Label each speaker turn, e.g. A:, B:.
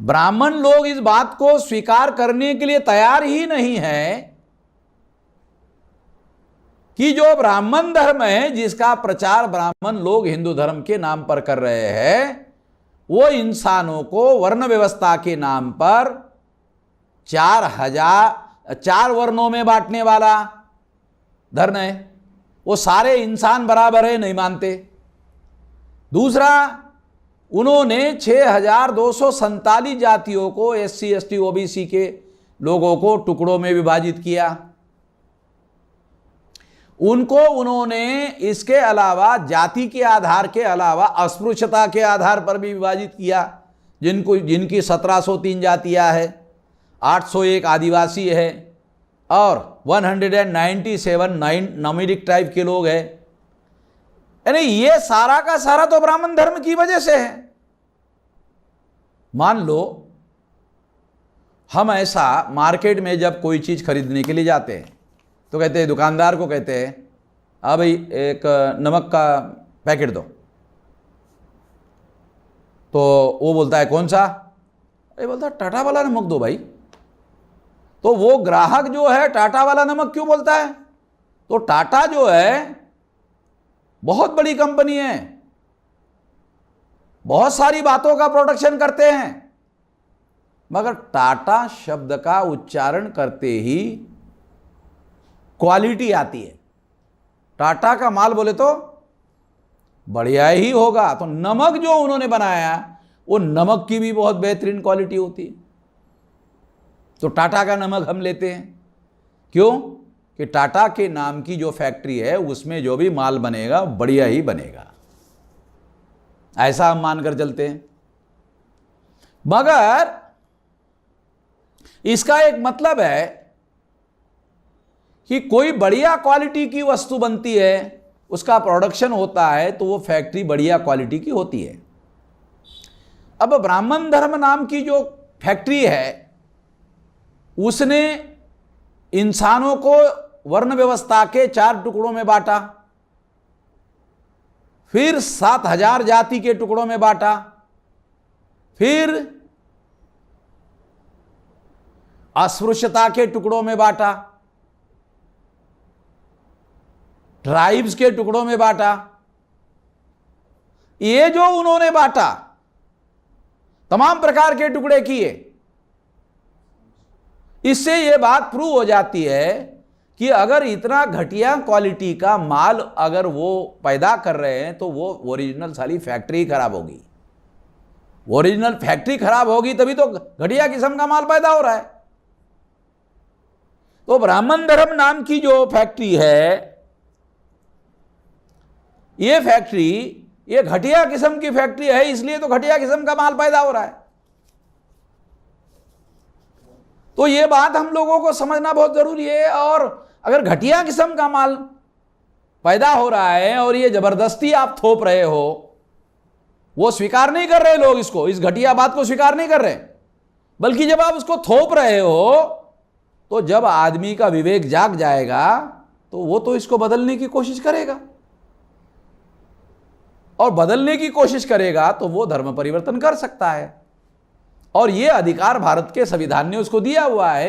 A: ब्राह्मण लोग इस बात को स्वीकार करने के लिए तैयार ही नहीं है कि जो ब्राह्मण धर्म है, जिसका प्रचार ब्राह्मण लोग हिंदू धर्म के नाम पर कर रहे हैं, वो इंसानों को वर्ण व्यवस्था के नाम पर 4 वर्णों में बांटने वाला धर्म है। वो सारे इंसान बराबर है, नहीं मानते। दूसरा, उन्होंने 6247 जातियों को, SC ST OBC के लोगों को टुकड़ों में विभाजित किया। उनको उन्होंने इसके अलावा जाति के आधार के अलावा अस्पृश्यता के आधार पर भी विभाजित किया, जिनकी 1703 जातियां है, 801 आदिवासी है और 197 नॉमिडिक ट्राइब के लोग हैं। यानी ये सारा का सारा तो ब्राह्मण धर्म की वजह से है। मान लो हम ऐसा मार्केट में जब कोई चीज खरीदने के लिए जाते हैं तो कहते हैं, दुकानदार को कहते हैं, हाँ भाई एक नमक का पैकेट दो। तो वो बोलता है कौन सा? ये बोलता है टाटा वाला नमक दो भाई। तो वो ग्राहक जो है टाटा वाला नमक क्यों बोलता है? तो टाटा जो है बहुत बड़ी कंपनी है, बहुत सारी बातों का प्रोडक्शन करते हैं, मगर टाटा शब्द का उच्चारण करते ही क्वालिटी आती है। टाटा का माल बोले तो बढ़िया ही होगा। तो नमक जो उन्होंने बनाया वो नमक की भी बहुत बेहतरीन क्वालिटी होती है। तो टाटा का नमक हम लेते हैं, क्यों? कि टाटा के नाम की जो फैक्ट्री है उसमें जो भी माल बनेगा बढ़िया ही बनेगा, ऐसा हम मानकर चलते हैं। मगर इसका एक मतलब है कि कोई बढ़िया क्वालिटी की वस्तु बनती है, उसका प्रोडक्शन होता है, तो वो फैक्ट्री बढ़िया क्वालिटी की होती है। अब ब्राह्मण धर्म नाम की जो फैक्ट्री है उसने इंसानों को वर्ण व्यवस्था के 4 टुकड़ों में बांटा, फिर 7000 जाति के टुकड़ों में बांटा, फिर अस्पृश्यता के टुकड़ों में बांटा, ट्राइब्स के टुकड़ों में बांटा। ये जो उन्होंने बांटा, तमाम प्रकार के टुकड़े किए, इससे यह बात प्रूव हो जाती है कि अगर इतना घटिया क्वालिटी का माल अगर वो पैदा कर रहे हैं तो वो ओरिजिनल सारी फैक्ट्री खराब होगी। ओरिजिनल फैक्ट्री खराब होगी तभी तो घटिया किस्म का माल पैदा हो रहा है। तो ब्राह्मण धर्म नाम की जो फैक्ट्री है, ये फैक्ट्री ये घटिया किस्म की फैक्ट्री है, इसलिए तो घटिया किस्म का माल पैदा हो रहा है। तो ये बात हम लोगों को समझना बहुत जरूरी है। और अगर घटिया किस्म का माल पैदा हो रहा है और ये जबरदस्ती आप थोप रहे हो, वो स्वीकार नहीं कर रहे लोग, इसको, इस घटिया बात को स्वीकार नहीं कर रहे, बल्कि जब आप उसको थोप रहे हो तो जब आदमी का विवेक जाग जाएगा तो वो तो इसको बदलने की कोशिश करेगा, और बदलने की कोशिश करेगा तो वो धर्म परिवर्तन कर सकता है। और ये अधिकार भारत के संविधान ने उसको दिया हुआ है।